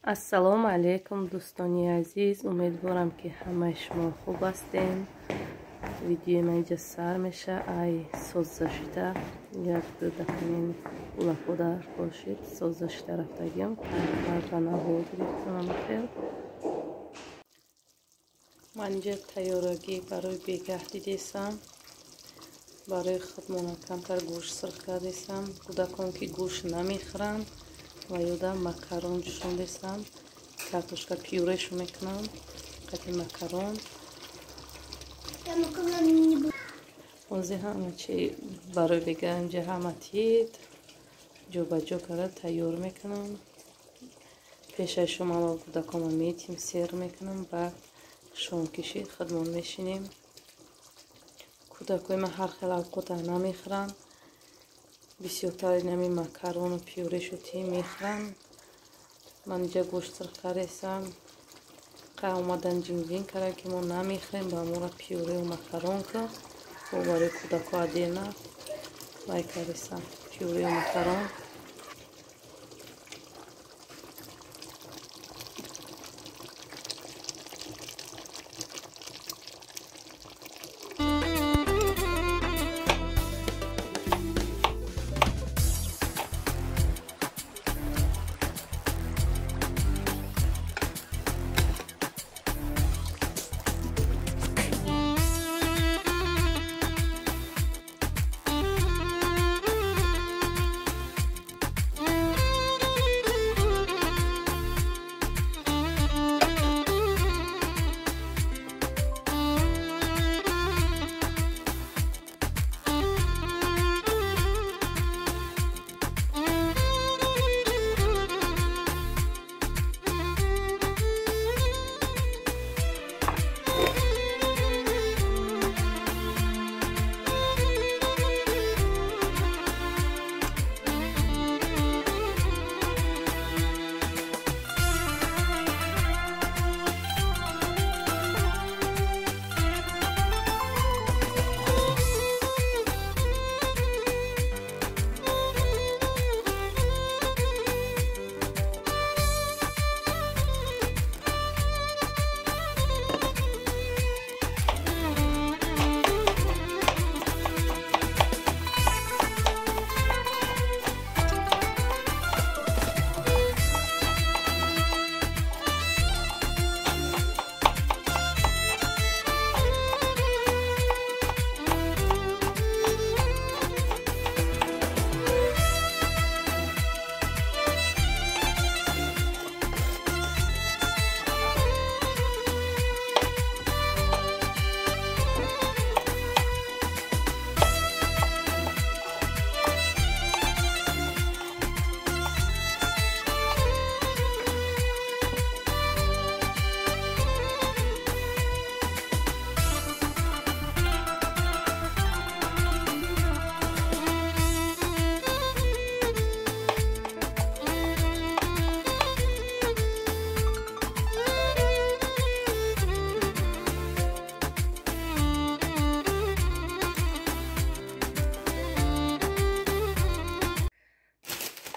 ассалому алайкум дӯстони азиз, умедворам ки ҳамаи шумо хуб ҳастем. видеои ман инҷа сар меша. ай соззашита як дакамин улафодар бошед. соззашита рафтагиам карданаҳо гирифтам. ман инҷа тайёрагӣ барои бегаҳ дидесам. барои худмона камтар гӯшт сирх кардесам. кӯдакон ки гӯшт намехӯранд ва ёда макарон ҷӯшон десам. картошка пюрешу мекунам. қати макарон. ози ҳама чи барои бегаҳ инҷа ҳама тид ҷобаҷо карда тайёр мекунам. пешаи шумо ва кӯдаконам метим сер мекунам. баъд шомкишӣ худмон мешинем. кӯдакои ман ҳар хел авқота намехӯранд. бисёртари нами макарону пюрешу тим мехӯранд. ман инҷа гӯшт сирх кардесам. қа омадан ҷинҷин карда ки мо намехӯрем, ба мора пюреу макарон кун. бо барои кӯдако адена вай кардесам пюреу макарон.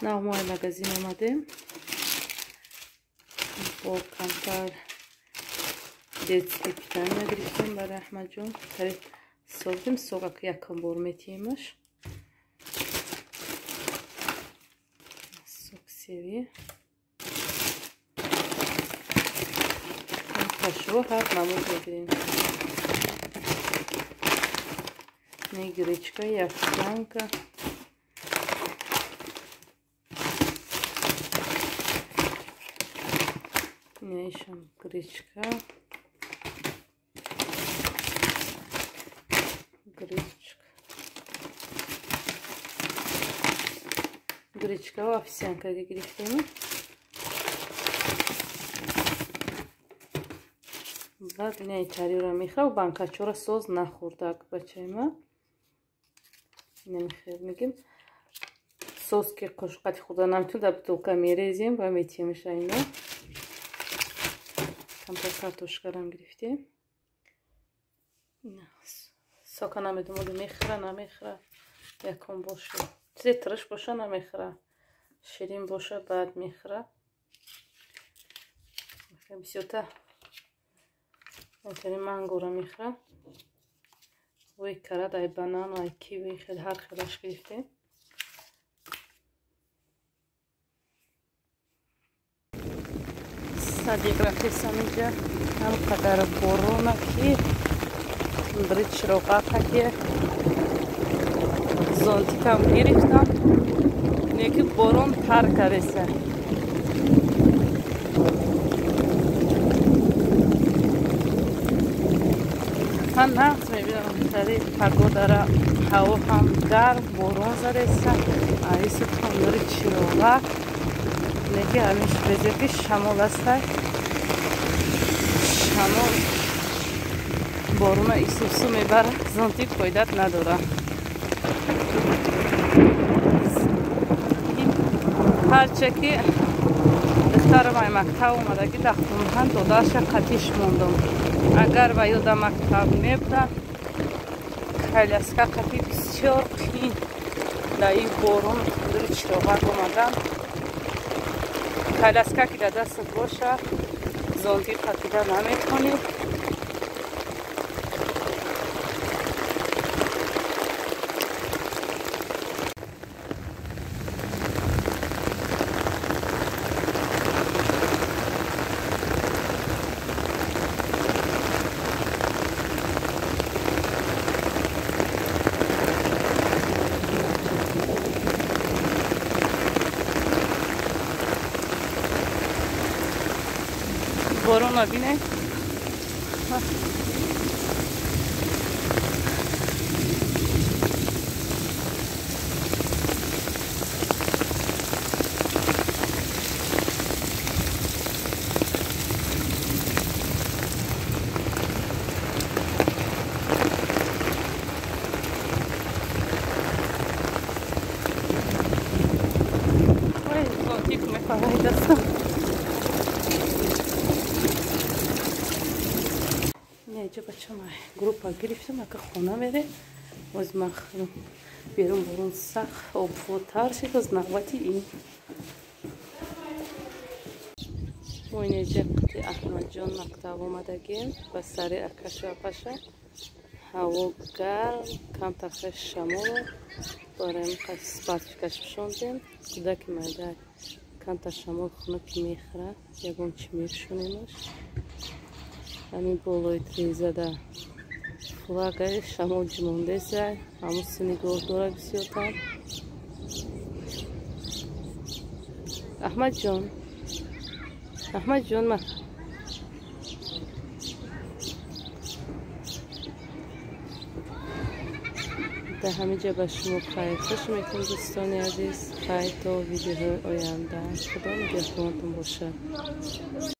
навмои магазин омадем. бо камтар детский питание гирифтем барои аҳмадҷон. қариб сохтем. согак якум бор метиемаш. сок севи. кашо ҳар намуд мегирем. не гречка як банка. Нешам гречка. Гречка ва овсянкаga гирифтем. баъд инаи тарёра мехӯрам. банкачора соз нахӯрдак бачаи ман. намехӯр мегим. соз ки қошуқати хурда наметуна дар бутулка мерезем ва метиемш айна. камтар картошкарам гирифтем. сока намедумоди мехӯра намехӯра. якум боша. چیزی ترش باشه نمیخوره، شیرین باشه بعد میخوره. бисёртар инчунин мангоро мехӯрам. вой карад, ай банан, ай киви, хел ҳар хелаш гирифтем. садиқ рафтесам инҷа ҳам қадар борона ки бри чироғақа ки зонтикам гирифтам, неки борон тар кареса. ҳам нағз мебинам тари погодара ҳаво ҳам гарм борон зареса. аиси тандури чироғак неки ҳамиш безеки шамол аста. шамол борона исусу мебара, зонтик фоидат надора. ҳарча ки духтарам ай мактаб омадаги дахтумҳан додаша қатиш мондам. агар ба ёда мактаб мебудам, коляска қати бисёр қиин дар ин борон тандури чироғак омадам. коляска ки дар дастат боша, зонтик қатида наметавонӣ. борона бинед. ой, зонтик мефаҳмидастам. اینجا بچه ما گروپ گرفتم اگه خونه میره از مخرم بیرون برون سخت آب فوتر شد از نوبتی این و اینجا قطع احمد جان مکتب اومدگیم و سر اکش و پشه هوا گرم کم تخش شمال داریم قصبت کشف شوندیم کودک مادر کم تا شمال خونه که میخره یکون چی میشونیمش همین بالای تریزده فلاگای شمال جمونده سر همون سنگاه داره بسیارتر. احمد جان من در همه جا به شما خیر خوش میتون دوستان عزیز. خیر تا ویدیو آینده خدا نگهدارتون باشه.